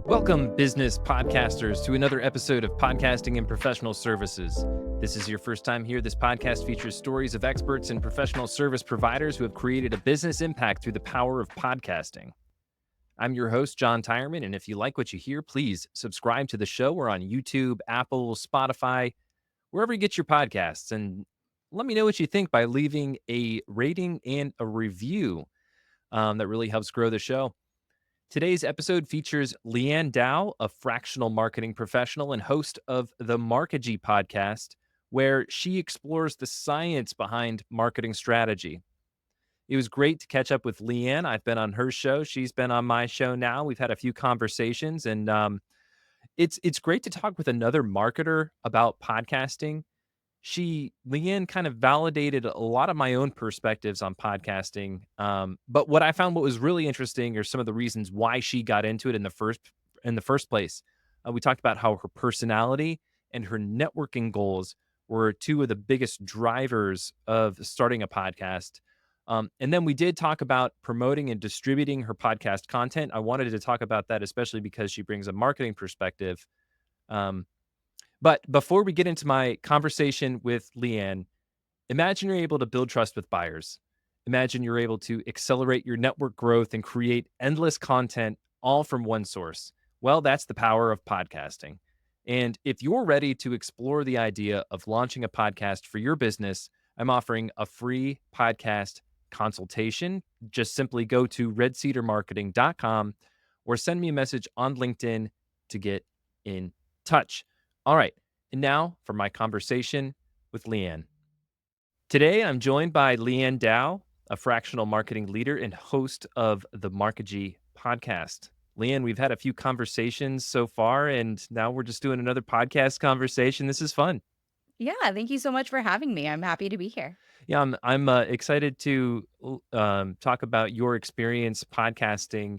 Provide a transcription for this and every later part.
Welcome, business podcasters, to another episode of Podcasting and Professional Services. This is your first time here. This podcast features stories of experts and professional service providers who have created a business impact through the power of podcasting. I'm your host, John Tyerman, and if you like what you hear, please subscribe to the show. We're on YouTube, Apple, Spotify, wherever you get your podcasts. And let me know what you think by leaving a rating and a review. That really helps grow the show. Today's episode features Leanne Dow, a fractional marketing professional and host of the Markigy podcast, where she explores the science behind marketing strategy. It was great to catch up with Leanne. I've been on her show. She's been on my show now. We've had a few conversations, and it's great to talk with another marketer about podcasting. Leanne kind of validated a lot of my own perspectives on podcasting. But what was really interesting are some of the reasons why she got into it in the first place. We talked about how her personality and her networking goals were two of the biggest drivers of starting a podcast. And then we did talk about promoting and distributing her podcast content. I wanted to talk about that, especially because she brings a marketing perspective. Um, but before we get into my conversation with Leanne, imagine you're able to build trust with buyers. Imagine you're able to accelerate your network growth and create endless content all from one source. Well, that's the power of podcasting. And if you're ready to explore the idea of launching a podcast for your business, I'm offering a free podcast consultation. Just simply go to redcedarmarketing.com or send me a message on LinkedIn to get in touch. All right. And now for my conversation with Leanne. Today, I'm joined by Leanne Dow, a fractional marketing leader and host of the Markigy podcast. Leanne, we've had a few conversations so far, and now we're just doing another podcast conversation. This is fun. Yeah, thank you so much for having me. I'm happy to be here. Yeah, I'm excited to talk about your experience podcasting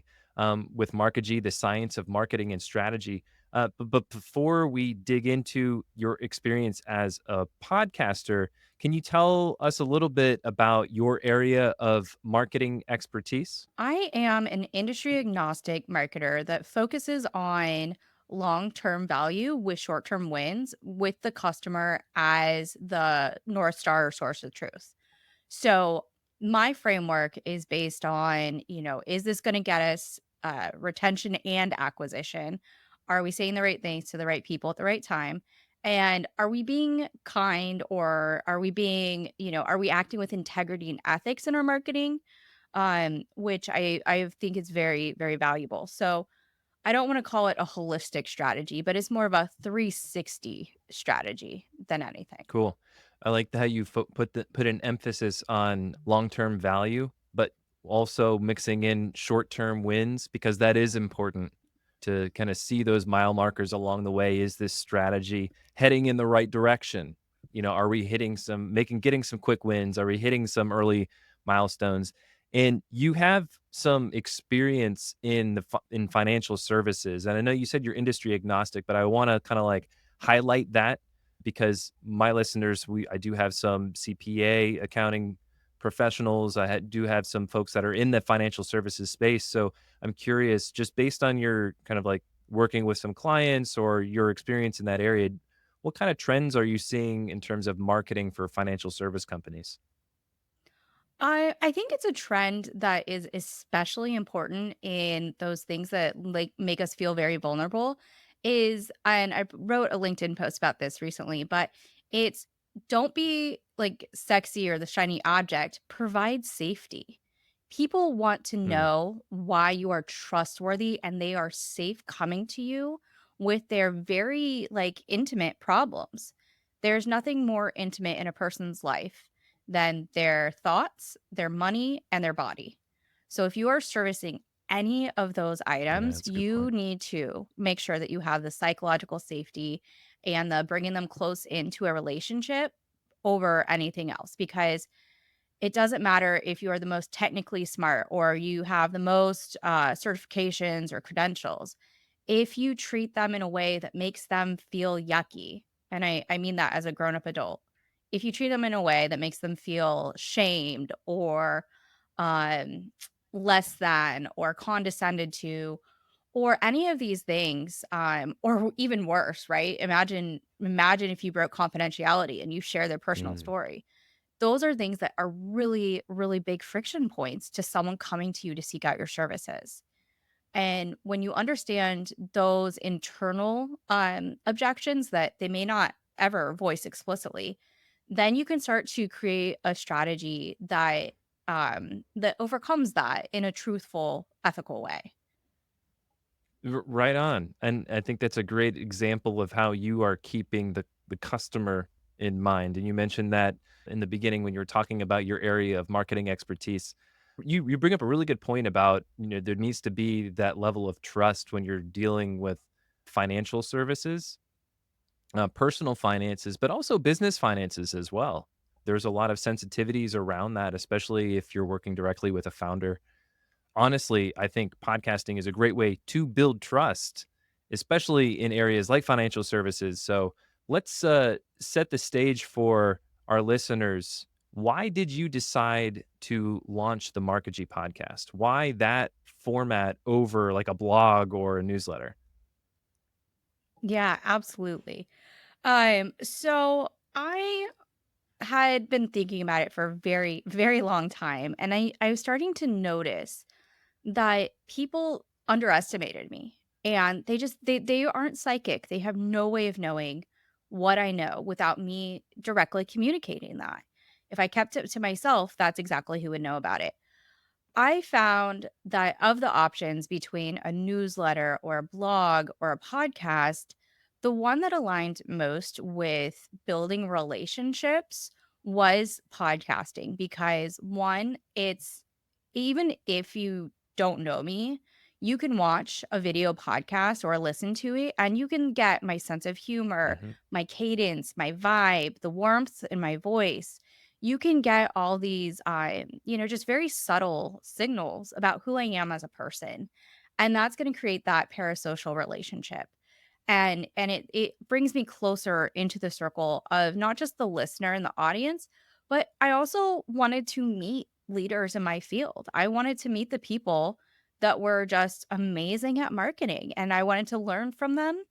with Markigy, the science of marketing and strategy. But before we dig into your experience as a podcaster, can you tell us a little bit about your area of marketing expertise? I am an industry agnostic marketer that focuses on long term value with short term wins with the customer as the North Star or source of truth. So, my framework is based on, is this going to get us retention and acquisition? Are we saying the right things to the right people at the right time? And are we being kind or are we acting with integrity and ethics in our marketing? Which I think is very, very valuable. So I don't want to call it a holistic strategy, but it's more of a 360 strategy than anything. Cool. I like how you put an emphasis on long-term value, but also mixing in short-term wins because that is important to kind of see those mile markers along the way. Is this strategy heading in the right direction? Are we getting some quick wins? Are we hitting some early milestones? And you have some experience in financial services. And I know you said you're industry agnostic, but I want to kind of like highlight that because my listeners, I do have some CPA accounting professionals. Do have some folks that are in the financial services space. So I'm curious, just based on your kind of like working with some clients or your experience in that area, what kind of trends are you seeing in terms of marketing for financial service companies? I think it's a trend that is especially important in those things that like make us feel very vulnerable and I wrote a LinkedIn post about this recently, but it's don't be like sexy or the shiny object, provide safety. People want to Hmm, know why you are trustworthy and they are safe coming to you with their very like intimate problems. There's nothing more intimate in a person's life than their thoughts, their money, and their body. So if you are servicing any of those yeah, items, that's a good you point. need to make sure that you have the psychological safety and the bringing them close into a relationship over anything else because it doesn't matter if you are the most technically smart or you have the most certifications or credentials. If you treat them in a way that makes them feel yucky, and I mean that as a grown up adult, if you treat them in a way that makes them feel shamed or um, less than or condescended to, or any of these things, or even worse, right? Imagine if you broke confidentiality and you share their personal Mm. story. Those are things that are really, really big friction points to someone coming to you to seek out your services. And when you understand those internal objections that they may not ever voice explicitly, then you can start to create a strategy that overcomes that in a truthful, ethical way. Right on. And I think that's a great example of how you are keeping the customer in mind. And you mentioned that in the beginning when you were talking about your area of marketing expertise. You bring up a really good point about, there needs to be that level of trust when you're dealing with financial services, personal finances, but also business finances as well. There's a lot of sensitivities around that, especially if you're working directly with a founder. Honestly, I think podcasting is a great way to build trust, especially in areas like financial services. So let's set the stage for our listeners. Why did you decide to launch the Markigy podcast? Why that format over like a blog or a newsletter? Yeah, absolutely. So I had been thinking about it for a very, very long time, and I was starting to notice that people underestimated me, and they aren't psychic. They have no way of knowing what I know without me directly communicating that. If I kept it to myself, that's exactly who would know about it. I found that of the options between a newsletter or a blog or a podcast, the one that aligned most with building relationships was podcasting because one, it's even if you don't know me, you can watch a video podcast or listen to it and you can get my sense of humor, Mhm. my cadence, my vibe, the warmth in my voice. You can get all these, just very subtle signals about who I am as a person. And that's going to create that parasocial relationship. And it brings me closer into the circle of not just the listener and the audience, but I also wanted to meet leaders in my field. I wanted to meet the people that were just amazing at marketing and I wanted to learn from them.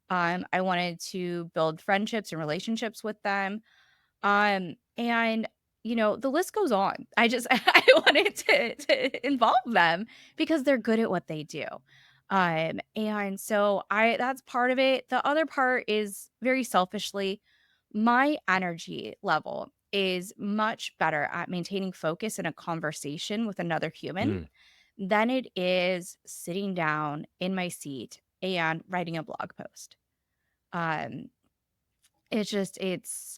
I wanted to build friendships and relationships with them. And the list goes on. I just I wanted to involve them because they're good at what they do. And so I that's part of it. The other part is very selfishly, my energy level is much better at maintaining focus in a conversation with another human Mm, than it is sitting down in my seat and writing a blog post. Um, it's just it's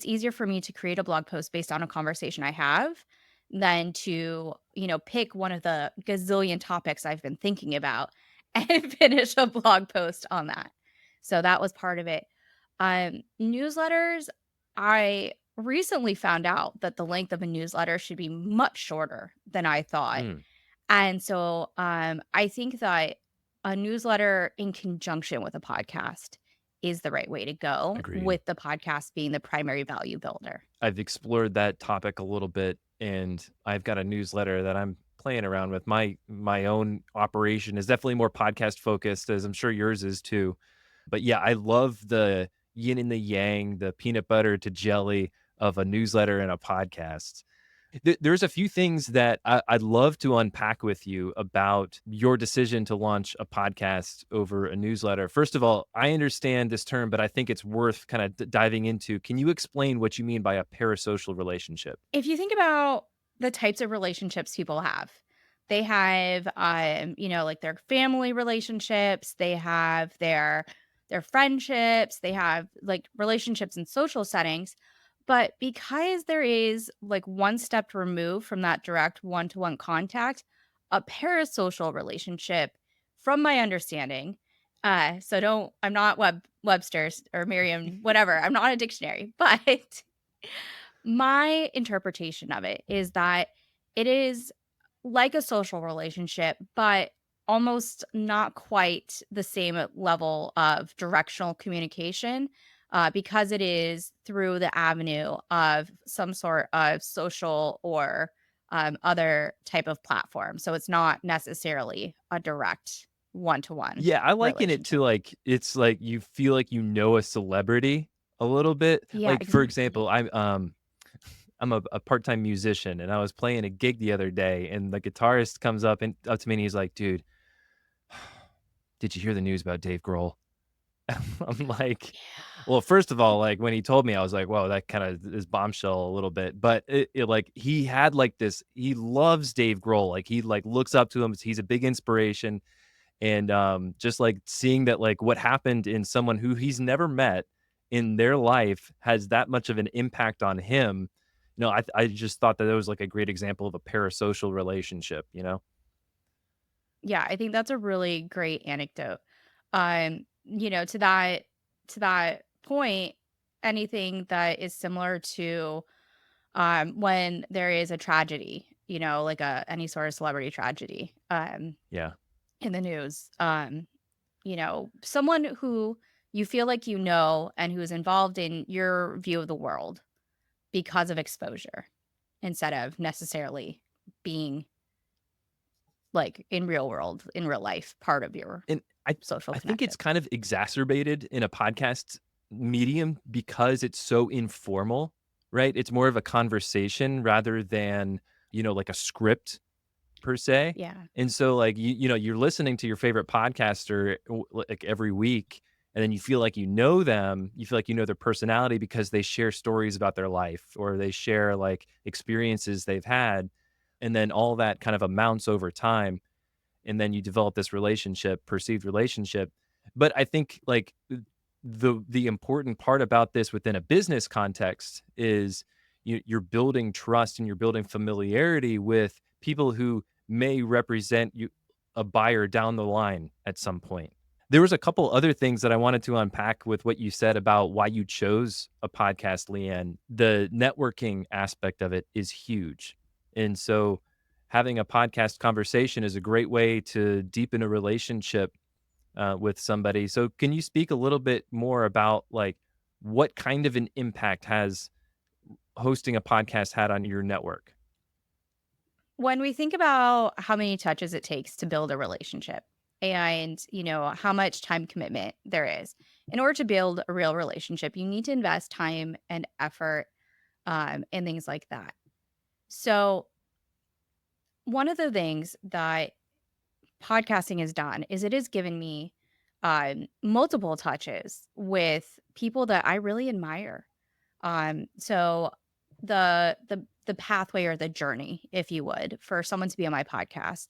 easier for me to create a blog post based on a conversation I have than to, pick one of the gazillion topics I've been thinking about and finish a blog post on that. So that was part of it. Newsletters, I recently found out that the length of a newsletter should be much shorter than I thought. mm, And so I think that a newsletter in conjunction with a podcast is the right way to go, agreed. with the podcast being the primary value builder. I've explored that topic a little bit, and I've got a newsletter that I'm playing around with. My own operation is definitely more podcast focused, as I'm sure yours is too. But yeah, I love the yin and the yang, the peanut butter to jelly of a newsletter and a podcast. There's a few things that I'd love to unpack with you about your decision to launch a podcast over a newsletter. First of all, I understand this term, but I think it's worth kind of diving into. Can you explain what you mean by a parasocial relationship? If you think about the types of relationships people have, they have, like their family relationships, they have their friendships, they have like relationships in social settings. But because there is like one step removed from that direct one to one contact, a parasocial relationship, from my understanding, so don't, I'm not Webster's or Merriam, whatever. I'm not a dictionary, but my interpretation of it is that it is like a social relationship, but almost not quite the same level of directional communication, because it is through the avenue of some sort of social or other type of platform. So it's not necessarily a direct one-to-one Yeah, I liken it to, relationship. like, it's like you feel like you know a celebrity a little bit. Yeah, Like, for example, exactly. I'm a part-time musician, and I was playing a gig the other day, and the guitarist comes up to me, and he's like, "Dude, did you hear the news about Dave Grohl?" I'm like, well, first of all, like, when he told me, I was like, "Whoa, that kinda is bombshell a little bit," but like, he had, like, this he loves Dave Grohl, like, he, like, looks up to him, he's a big inspiration, and, just, like, seeing that, like, what happened in someone who he's never met in their life has that much of an impact on him, I just thought that it was, like, a great example of a parasocial relationship, you know? Yeah, I think that's a really great anecdote. To that point, anything that is similar to when there is a tragedy, like any sort of celebrity tragedy, Yeah. in the news, someone who you feel like and who is involved in your view of the world because of exposure instead of necessarily being like in real life, part of your And I social I think it's connections. kind of exacerbated in a podcast medium because it's so informal, right? It's more of a conversation rather than, like a script per se. Yeah. And so, like, you're listening to your favorite podcaster like every week, and then you feel like you know them, you feel like you know their personality because they share stories about their life or they share like experiences they've had. And then all that kind of amounts over time, and then you develop this relationship, perceived relationship. But I think like the important part about this within a business context is you're building trust and you're building familiarity with people who may represent you a buyer down the line at some point. There was a couple other things that I wanted to unpack with what you said about why you chose a podcast, Leanne. The networking aspect of it is huge. And so having a podcast conversation is a great way to deepen a relationship with somebody. So can you speak a little bit more about like what kind of an impact has hosting a podcast had on your network? When we think about how many touches it takes to build a relationship and, how much time commitment there is, in order to build a real relationship, you need to invest time and effort, and things like that. So, one of the things that podcasting has done is it has given me multiple touches with people that I really admire. So the pathway or the journey, if you would, for someone to be on my podcast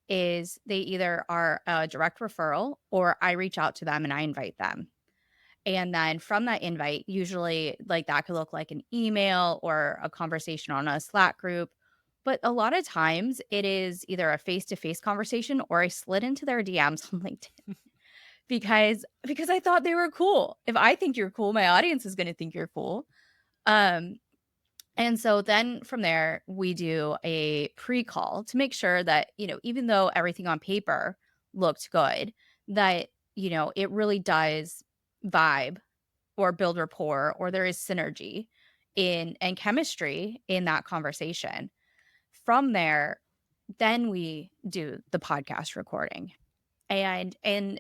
is they either are a direct referral or I reach out to them and I invite them. And then from that invite, usually like that could look like an email or a conversation on a Slack group. But a lot of times it is either a face-to-face conversation or I slid into their DMs on LinkedIn because I thought they were cool. If I think you're cool, my audience is going to think you're cool. Um and so then from there, we do a pre-call to make sure that, even though everything on paper looked good, that, it really does vibe or build rapport or there is synergy in and chemistry in that conversation. From there, then we do the podcast recording. And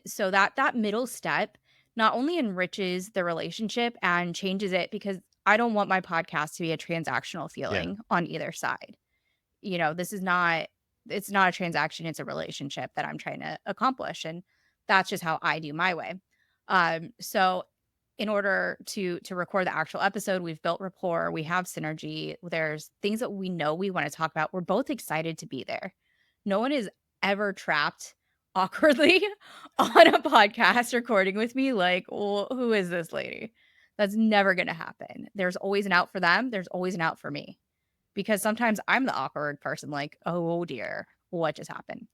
so that middle step not only enriches the relationship and changes it because I don't want my podcast to be a transactional Yeah. feeling on either side. This is not it's not a transaction, it's a relationship that I'm trying to accomplish and that's just how I do my way. So in order to record the actual episode, we've built rapport, we have synergy, there's things that we know we want to talk about. We're both excited to be there. No one is ever trapped awkwardly on a podcast recording with me like, well, who is this lady? That's never going to happen. There's always an out for them, there's always an out for me because sometimes I'm the awkward person, like, oh dear, what just happened?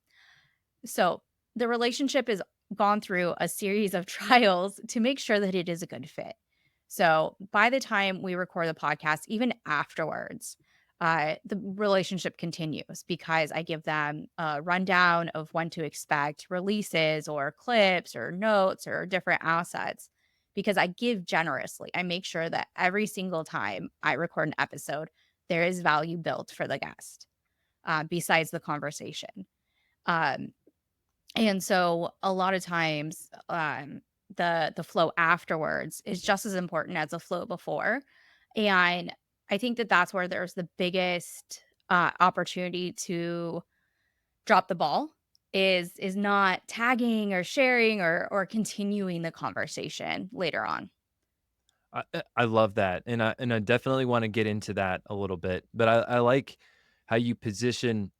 So the relationship has gone through a series of trials to make sure that it is a good fit. So by the time we record the podcast, even afterwards, the relationship continues because I give them a rundown of when to expect releases or clips or notes or different assets because I give generously. I make sure that every single time I record an episode, there is value built for the guest. besides the conversation. Um, and so a lot of times, the flow afterwards is just as important as the flow before. And I think that that's where there's the biggest opportunity to drop the ball is not tagging or sharing or continuing the conversation later on. I love that, and I definitely wanna get into that a little bit, but I like how you position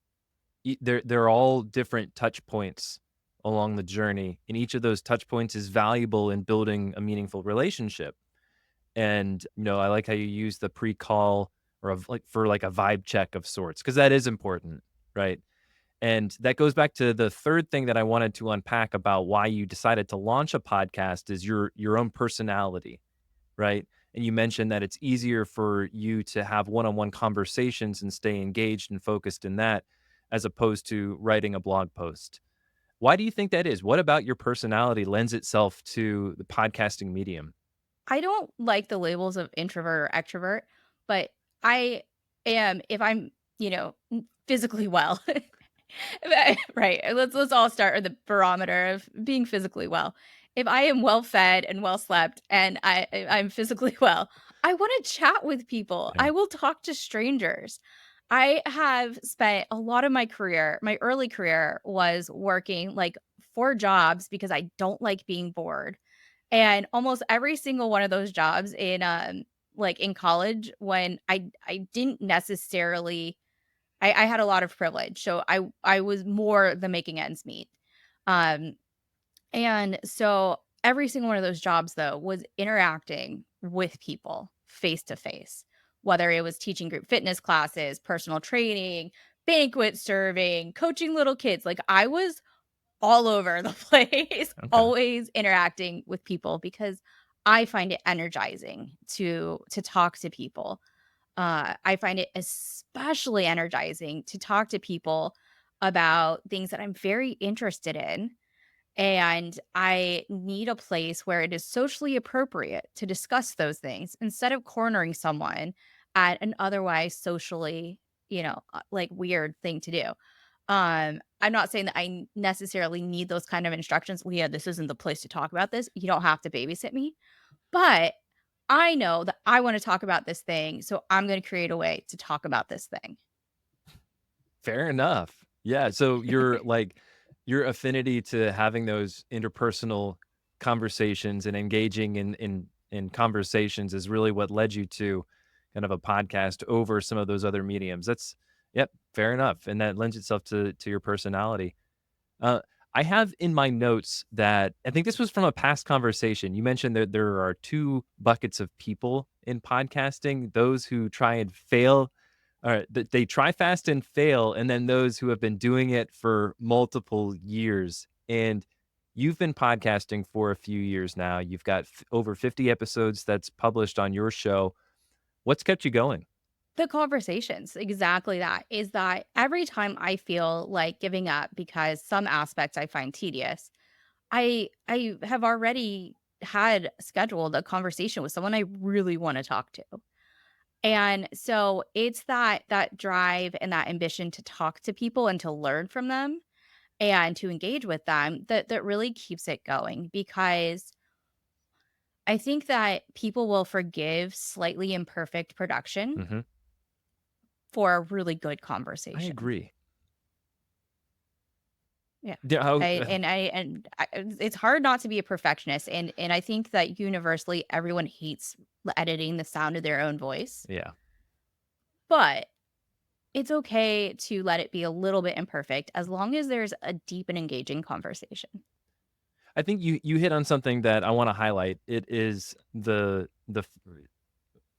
they're all different touch points along the journey, and each of those touch points is valuable in building a meaningful relationship. And, I like how you use the pre-call or of like for like a vibe check of sorts, because that is important, right? And that goes back to the third thing that I wanted to unpack about why you decided to launch a podcast is your own personality, right? And you mentioned that it's easier for you to have one-on-one conversations and stay engaged and focused in that as opposed to writing a blog post. Why do you think that is? What about your personality lends itself to the podcasting medium? I don't like the labels of introvert or extrovert, but I am if I'm, physically well. Right. Let's all start with the barometer of being physically well. If I am well fed and well slept and I'm physically well, I want to chat with people. Yeah. I will talk to strangers. I have spent a lot of my career, my early career was working like 4 jobs because I don't like being bored. And almost every single one of those jobs in, like, in college when I didn't necessarily I had a lot of privilege, so I was more than making ends meet. Um, and so every single one of those jobs, though, was interacting with people face to face, whether it was teaching group fitness classes, personal training, banquet serving, coaching little kids, like, I was all over the place, Okay. always interacting with people because I find it energizing to talk to people. I find it especially energizing to talk to people about things that I'm very interested in, and I need a place where it is socially appropriate to discuss those things instead of cornering someone at an otherwise socially, like weird thing to do. I'm not saying that necessarily need those kind of instructions. Leah, this isn't the place to talk about this. You don't have to babysit me. But I know that I want to talk about this thing. So I'm going to create a way to talk about this thing. Fair enough. Yeah, so your affinity to having those interpersonal conversations and engaging in conversations is really what led you to kind of a podcast over some of those other mediums. That's yep, fair enough, and that lends itself to your personality. Uh, I have in my notes that I think this was from a past conversation. You mentioned that there are 2 buckets of people in podcasting, those who try and fail that they try fast and fail, and then those who have been doing it for multiple years. And you've been podcasting for a few years now. You've got over 50 episodes that's published on your show. What's kept you going? The conversations, exactly that. Is that every time I feel like giving up because some aspects I find tedious, I have already had scheduled a conversation with someone I really wanna talk to. And so it's that drive and that ambition to talk to people and to learn from them and to engage with them that really keeps it going because I think that people will forgive slightly imperfect production Mhm. for a really good I conversation. agree. Yeah. Yeah, how It's hard not to be a perfectionist, and I think that universally everyone hates editing the sound of their own voice, yeah. but it's okay to let it be a little bit imperfect as long as there's a deep and engaging conversation. I think you hit on something that I wanna highlight. It is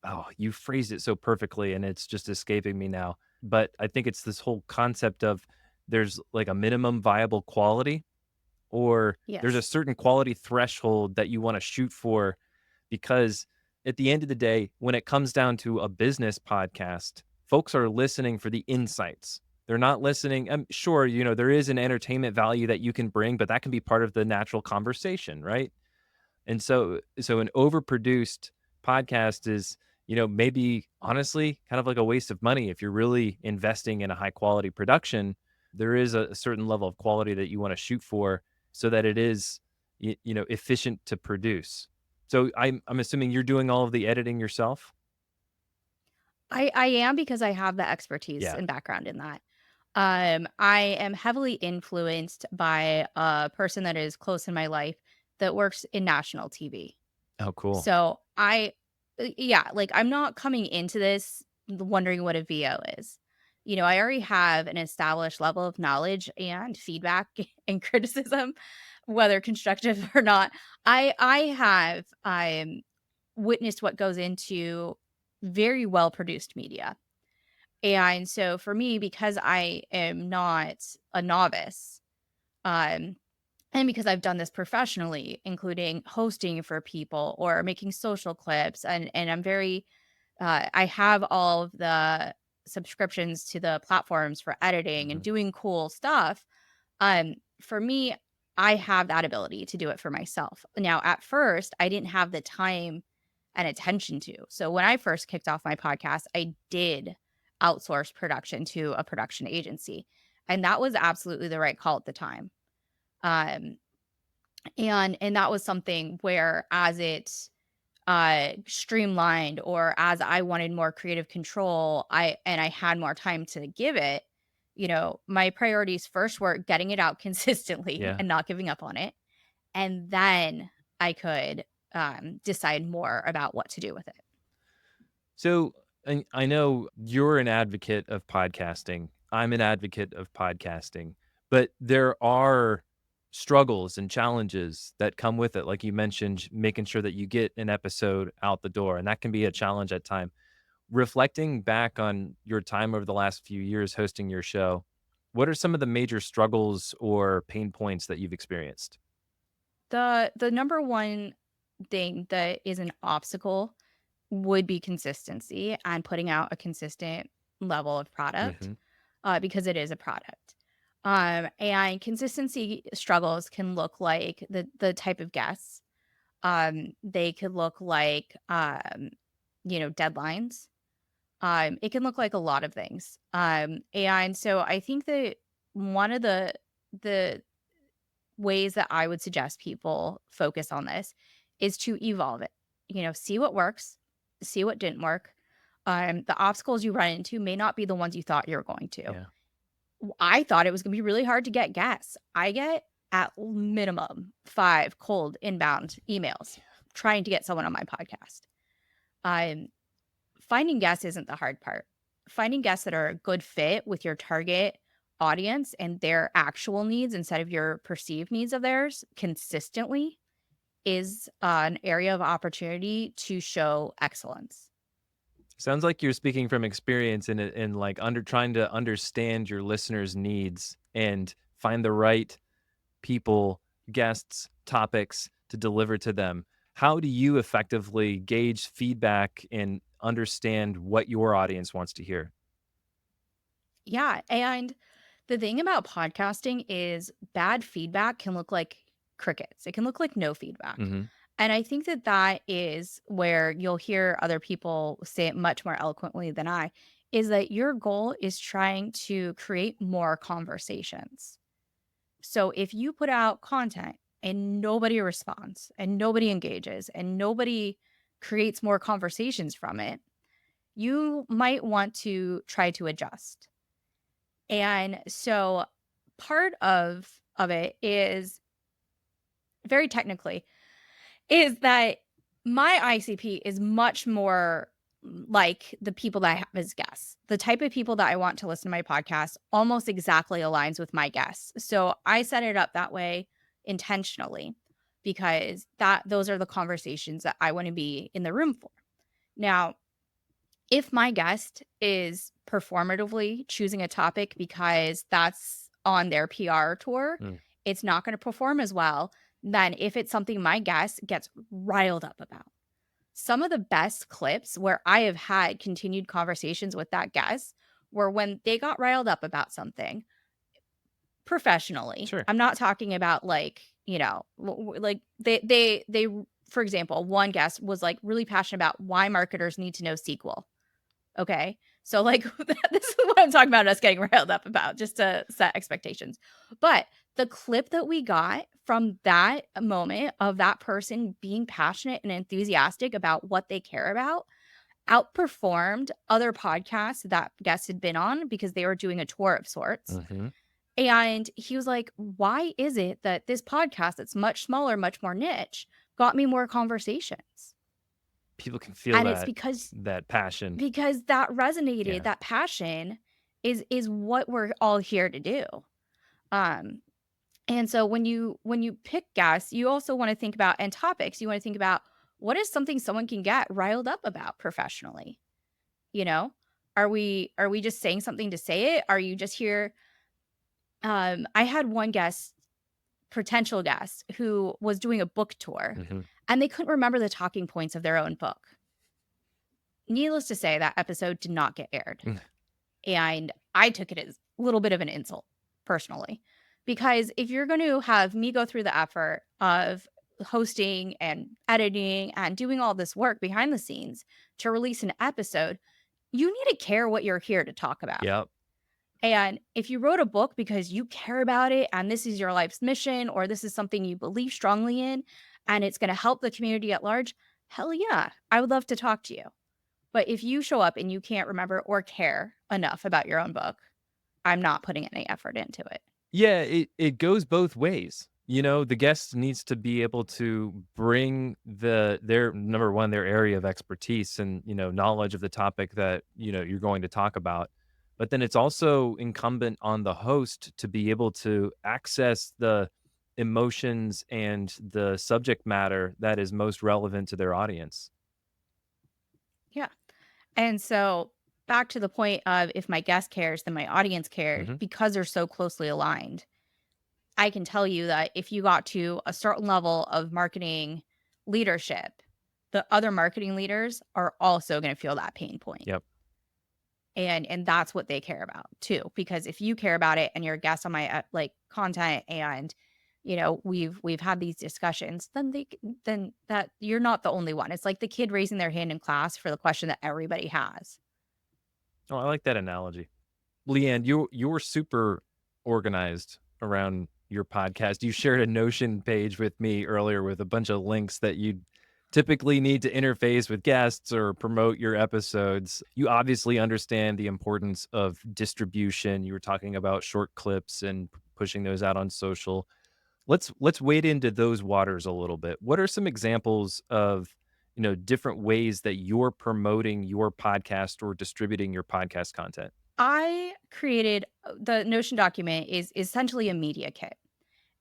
oh, you phrased it so perfectly, and it's just escaping me now. But I think it's this whole concept of there's like a minimum viable quality, or there's a Yes. certain quality threshold that you want to shoot for. Because at the end of the day, when it comes down to a business podcast, folks are listening for the insights. They're not listening. I'm sure, there is an entertainment value that you can bring, but that can be part of the natural conversation, right? And so an overproduced podcast is, maybe honestly kind of like a waste of money if you're really investing in a high quality production. There is a certain level of quality that you want to shoot for so that it is efficient to produce. So I'm assuming you're doing all of the editing yourself? I am because I have the expertise Yeah. and background in that. I am heavily influenced by a person that is close in my life that works in national TV. Oh, cool. So yeah, like I'm not coming into this wondering what a VO is. I already have an established level of knowledge and feedback and criticism, whether constructive or not. I have witnessed what goes into very well produced media. And so for me, because I am not a novice, um, and because I've done this professionally, including hosting for people or making social clips, and I'm very, I have all of the subscriptions to the platforms for editing and Mhm. doing cool stuff. For me, I have that ability to do it for myself. Now, at first, I didn't have the time and attention to. So when I first kicked off my podcast, I did outsource production to a production agency. And that was absolutely the right call at the time. Um, and that was something where as it streamlined or as I wanted more creative control, I had more time to give it, my priorities first were getting it out consistently Yeah. and not giving up on it. And then I could decide more about what to do with it. So I know you're an advocate of podcasting. I'm an advocate of podcasting, but there are struggles and challenges that come with it. Like you mentioned, making sure that you get an episode out the door, and that can be a challenge at time. Reflecting back on your time over the last few years hosting your show, what are some of the major struggles or pain points that you've experienced? The number one thing that is an obstacle would be consistency and putting out a consistent level of product, Hmm. because it is a product. And consistency struggles can look like the type of guests. They could look like deadlines. It can look like a lot of things. And so I think that one of the ways that I would suggest people focus on this is to evolve it. See what works, see what didn't work. The obstacles you run into may not be the ones you thought you were going to. Yeah. I thought it was going to be really hard to get guests. I get at minimum 5 cold inbound emails trying to get someone on my podcast. Um, Finding guests isn't the hard part. Finding guests that are a good fit with your target audience and their actual needs instead of your perceived needs of theirs consistently is an area of opportunity to show excellence. Sounds like you're speaking from experience in like trying to understand your listeners' needs and find the right people, guests, topics to deliver to them. How do you effectively gauge feedback and understand what your audience wants to hear? Yeah, and the thing about podcasting is bad feedback can look like crickets. It can look like no feedback. Mhm. And I think that that is where you'll hear other people say it much more eloquently than I, is that your goal is trying to create more conversations. So if you put out content and nobody responds and nobody engages and nobody creates more conversations from it, you might want to try to adjust. And so part of it is very technically is that my ICP is much more like the people that I have as guests. The type of people that I want to listen to my podcast almost exactly aligns with my guests. So I set it up that way intentionally because those are the conversations that I want to be in the room for. Now, if my guest is performatively choosing a topic because that's on their PR tour, Mm. it's not going to perform as well than if it's something my guest gets riled up about. Some of the best clips where I have had continued conversations with that guest were when they got riled up about something professionally. Sure. I'm not talking about like, like they for example, one guest was like really passionate about why marketers need to know SQL. Okay. So, like, this is what I'm talking about us getting riled up about, just to set expectations. But the clip that we got from that moment of that person being passionate and enthusiastic about what they care about outperformed other podcasts that guests had been on because they were doing a tour of sorts. Hmm. And he was like, why is it that this podcast that's much smaller, much more niche, got me more conversations? People can feel And it's that passion. because that resonated, Yeah. that passion is what we're all here to do. Um, and so when you pick guests, you also want to think about and topics, you want to think about what is something someone can get riled up about professionally, you know? Are we just saying something to say it? Are you just here? I had one guest, potential guest, who was doing a book tour Hmm. and they couldn't remember the talking points of their own book. Needless to say, that episode did not get aired. And I took it as a little bit of an insult personally, because if you're going to have me go through the effort of hosting and editing and doing all this work behind the scenes to release an episode, you need to care what you're here to talk about. Yep. And if you wrote a book because you care about it and this is your life's mission or this is something you believe strongly in and it's going to help the community at large, hell yeah, I would love to talk to you. But if you show up and you can't remember or care enough about your own book, I'm not putting any effort into it. Yeah, it goes both ways. The guest needs to be able to bring their number one, their area of expertise and, knowledge of the topic that, you're going to talk about. But then it's also incumbent on the host to be able to access the emotions and the subject matter that is most relevant to their audience. Yeah. And so back to the point of if my guest cares, then my audience cares Hmm. because they're so closely aligned. I can tell you that if you got to a certain level of marketing leadership, the other marketing leaders are also going to feel that pain point. Yep. And that's what they care about too, because if you care about it and you're a guest on my like content and we've had these discussions, then then that you're not the only one. It's like the kid raising their hand in class for the question that everybody has. Oh, I like that analogy. Leanne, you're super organized around your podcast. You shared a Notion page with me earlier with a bunch of links that you typically need to interface with guests or promote your episodes. You obviously understand the importance of distribution. You were talking about short clips and pushing those out on social. Let's wade into those waters a little bit. What are some examples of, different ways that you're promoting your podcast or distributing your podcast content? I created the Notion document is essentially a media kit.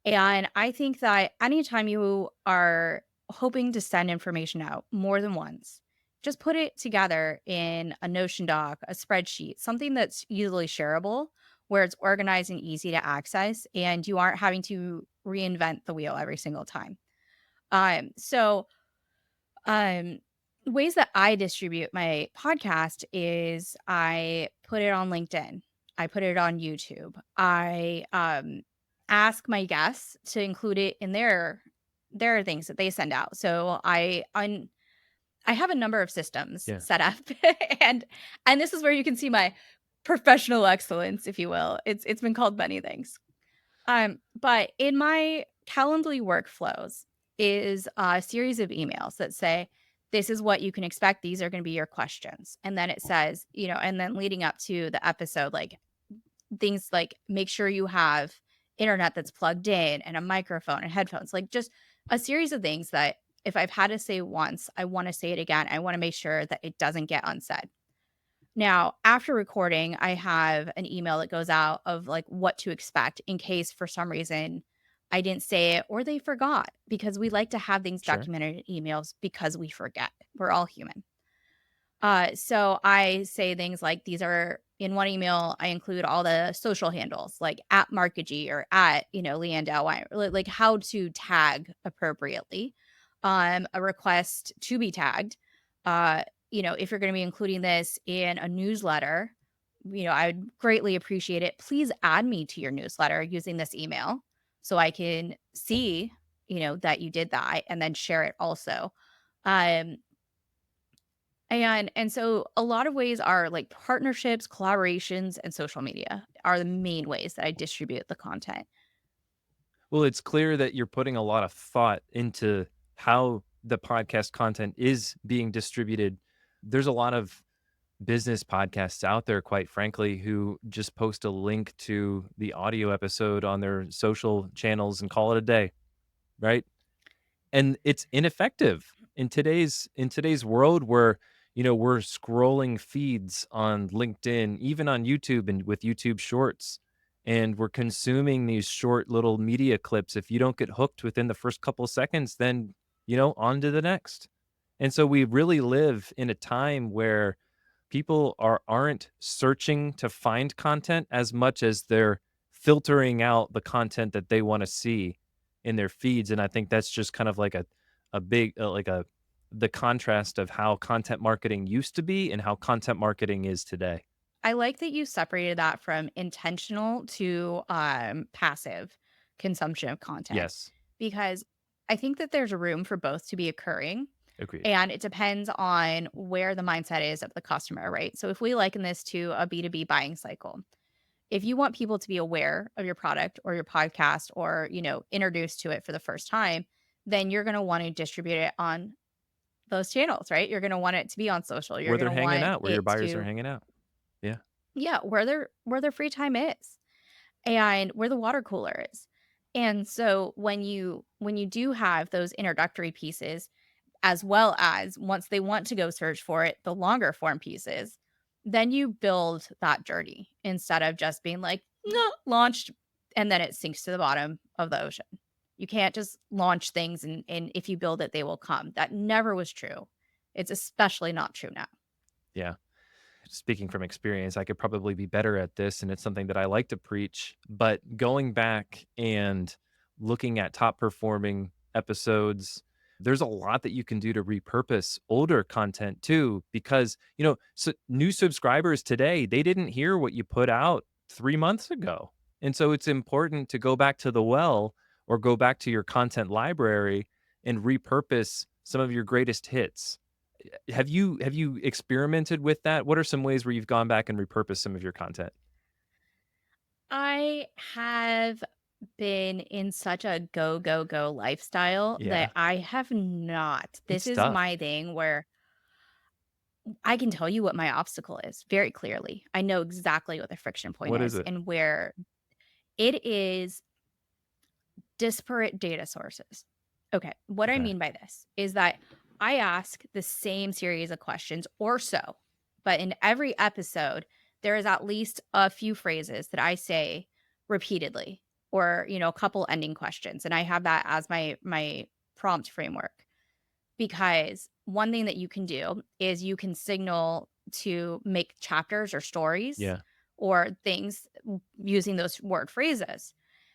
And I think that anytime you are hoping to send information out more than once, just put it together in a Notion doc, a spreadsheet, something that's easily shareable, where it's organized and easy to access, and you aren't having to reinvent the wheel every single time. So um, ways that I distribute my podcast is I put it on LinkedIn. I put it on YouTube. I ask my guests to include it in their things that they send out. So I have a number of systems Yeah, set up, and and this is where you can see my professional excellence, if you will. It's been called many things. But in my Calendly workflows is a series of emails that say, this is what you can expect. These are going to be your questions. And then it says, and then leading up to the episode, like things like make sure you have internet that's plugged in and a microphone and headphones, like just a series of things that if I've had to say once, I want to say it again. I want to make sure that it doesn't get unsaid. Now, after recording, I have an email that goes out of like what to expect in case for some reason I didn't say it or they forgot, because we like to have things sure. documented in emails because we forget. We're all human. So I say things like these are in one email, I include all the social handles like at Markigy or at, Leanne Dow, like how to tag appropriately. A request to be tagged. Uh, if you're going to be including this in a newsletter, I would greatly appreciate it. Please add me to your newsletter using this email so I can see that you did that and then share it also. Um, and so a lot of ways are like partnerships, collaborations, and social media are the main ways that I distribute the content. Well, it's clear that you're putting a lot of thought into how the podcast content is being distributed. There's a lot of business podcasts out there, quite frankly, who just post a link to the audio episode on their social channels and call it a day, right? And it's ineffective in today's world where, we're scrolling feeds on LinkedIn, even on YouTube and with YouTube Shorts, and we're consuming these short little media clips. If you don't get hooked within the first couple of seconds, then, on to the next. And so we really live in a time where people aren't searching to find content as much as they're filtering out the content that they wanna see in their feeds, and I think that's just kind of like a big, like a the contrast of how content marketing used to be and how content marketing is today. I like that you separated that from intentional to passive consumption of content Yes, because I think that there's a room for both to be occurring. agreed. And it depends on where the mindset is of the customer, right? So if we liken this to a B2B buying cycle, if you want people to be aware of your product or your podcast or, introduced to it for the first time, then you're going to want to distribute it on those channels, right? You're going to want it to be on social. You're Where going they're to hanging want out, where your it buyers are to, hanging out. Yeah. yeah, where their free time is and where the water cooler is. And so when you do have those introductory pieces, as well as once they want to go search for it, the longer form pieces, then you build that journey instead of just being like, "No, launched," and then it sinks to the bottom of the ocean. You can't just launch things and if you build it, they will come. That never was true. It's especially not true now. Yeah. Speaking from experience, I could probably be better at this, and it's something that I like to preach. But going back and looking at top performing episodes, there's a lot that you can do to repurpose older content too, because new subscribers today, they didn't hear what you put out 3 months ago, and so it's important to go back to the well or go back to your content library and repurpose some of your greatest hits. Have you experimented with that? What are some ways where you've gone back and repurposed some of your content? I have been in such a go, go, go lifestyle Yeah, that I have not. This it's is tough. my thing where I can tell you what my obstacle is very clearly. I know exactly what the friction point What is is it? and where it is disparate data sources. Okay, what I Okay. mean by this is that I ask the same series of questions or so, but in every episode, there is at least a few phrases that I say repeatedly or, a couple ending questions. And I have that as my prompt framework because one thing that you can do is you can signal to make chapters or stories Yeah, or things using those word phrases.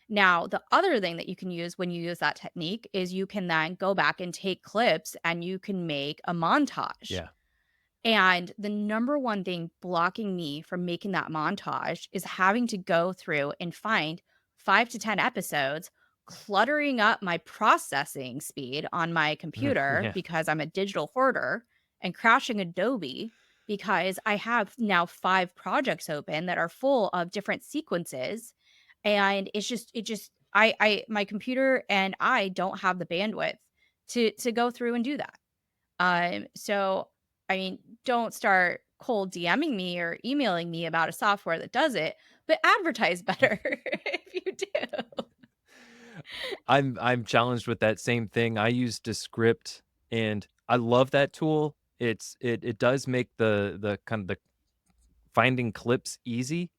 Now, the other thing that you can use when you use that technique is you can then go back and take clips and you can make a montage. yeah. And the number one thing blocking me from making that montage is having to go through and find 5 to 10 episodes, cluttering up my processing speed on my computer Yeah, because I'm a digital hoarder, and crashing Adobe because I have now 5 projects open that are full of different sequences. And it just I my computer and I don't have the bandwidth to go through and do that. So I mean, don't start cold DMing me or emailing me about a software that does it, but advertise better if you do. I'm challenged with that same thing. I use Descript, and I love that tool. It does make the kind of the finding clips easy.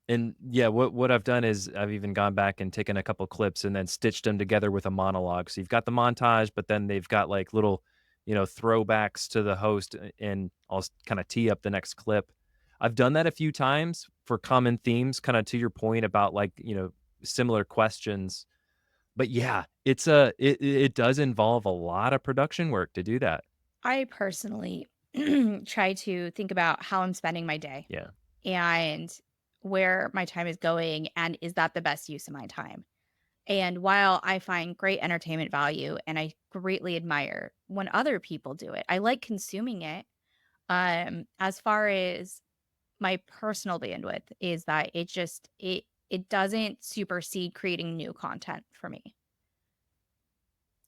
And yeah, what I've done is I've even gone back and taken a couple clips and then stitched them together with a monologue. So you've got the montage, but then they've got like little, throwbacks to the host, and I'll kind of tee up the next clip. I've done that a few times for common themes, kind of to your point about like, similar questions. But yeah, it does involve a lot of production work to do that. I personally try to think about how I'm spending my day Yeah. and where my time is going and is that the best use of my time? And while I find great entertainment value and I greatly admire when other people do it, I like consuming it. As far as my personal bandwidth is that it doesn't supersede creating new content for me.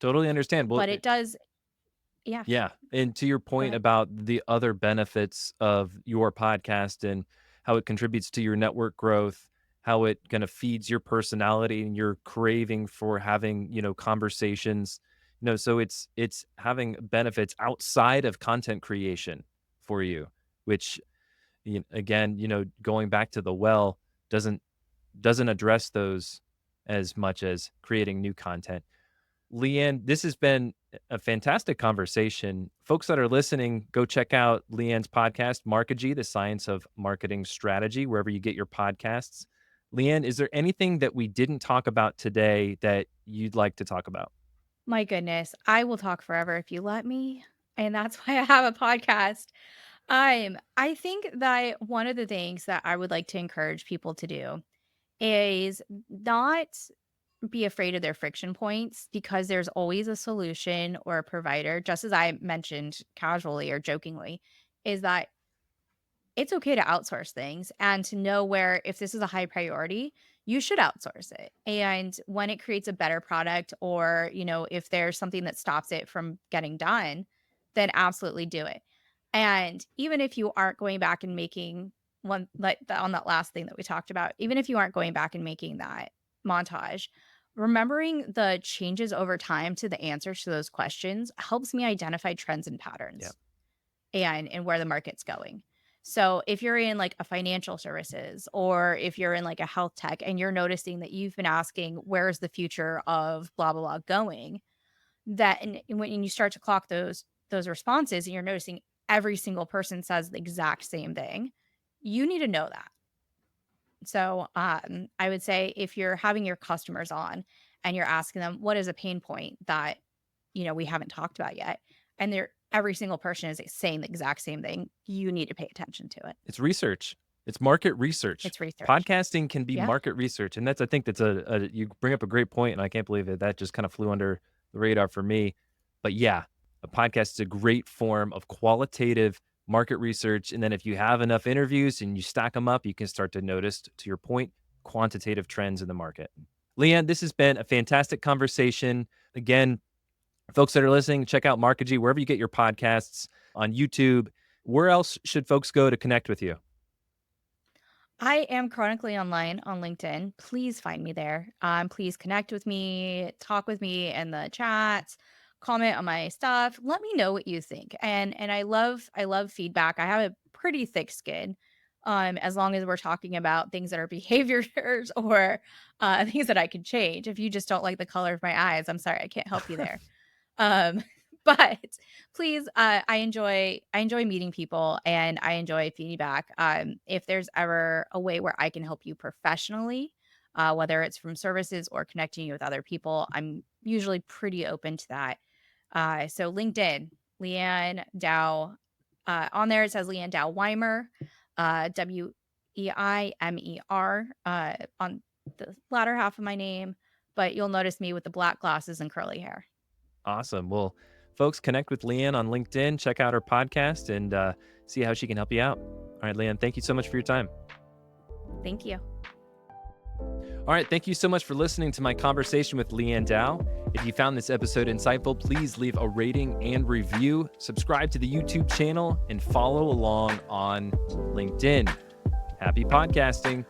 Totally understand. Well, But it does. Yeah, yeah, and to your go point ahead. about the other benefits of your podcast and how it contributes to your network growth, how it kind of feeds your personality and your craving for having, conversations. So it's having benefits outside of content creation for you, which again, going back to the well doesn't address those as much as creating new content. Leanne, this has been a fantastic conversation. Folks that are listening, go check out Leanne's podcast, Markigy, the Science of Marketing Strategy, wherever you get your podcasts. Leanne, is there anything that we didn't talk about today that you'd like to talk about? My goodness, I will talk forever if you let me, and that's why I have a podcast. I think that one of the things that I would like to encourage people to do is not be afraid of their friction points because there's always a solution or a provider, just as I mentioned casually or jokingly, is that it's okay to outsource things and to know where if this is a high priority, you should outsource it. And when it creates a better product or, if there's something that stops it from getting done, then absolutely do it. And even if you aren't going back and making one like on that last thing that we talked about, even if you aren't going back and making that montage, remembering the changes over time to the answers to those questions helps me identify trends and Yeah. patterns and where the market's going. So if you're in like a financial services or if you're in like a health tech and you're noticing that you've been asking where's the future of blah blah blah going, that and when you start to clock those responses and you're noticing every single person says the exact same thing, you need to know that. So I would say if you're having your customers on and you're asking them what is a pain point that we haven't talked about yet, and they're every single person is saying the exact same thing, you need to pay attention to it. It's research. It's market research. It's research. Podcasting can be Yeah. market research, and I think that's you bring up a great point, and I can't believe that just kind of flew under the radar for me. But yeah, a podcast is a great form of qualitative market research, and then if you have enough interviews and you stack them up, you can start to notice, to your point, quantitative trends in the market. Leanne, this has been a fantastic conversation. Again, folks that are listening, check out Markigy wherever you get your podcasts on YouTube. Where else should folks go to connect with you? I am chronically online on LinkedIn. Please find me there. Please connect with me, talk with me in the chats, comment on my stuff. Let me know what you think. And I love feedback. I have a pretty thick skin. As long as we're talking about things that are behaviors or things that I can change. If you just don't like the color of my eyes, I'm sorry, I can't help you there. Um, but please, I enjoy meeting people and I enjoy feedback. If there's ever a way where I can help you professionally, whether it's from services or connecting you with other people, I'm usually pretty open to that. So LinkedIn, Leanne Dow. On there it says Leanne Dow-Weimer, Weimer, on the latter half of my name, but you'll notice me with the black glasses and curly hair. Awesome. Well, folks, connect with Leanne on LinkedIn, check out her podcast, and see how she can help you out. All right, Leanne, thank you so much for your time. Thank you. All right, thank you so much for listening to my conversation with Leanne Dow. If you found this episode insightful, please leave a rating and review, subscribe to the YouTube channel, and follow along on LinkedIn. Happy podcasting.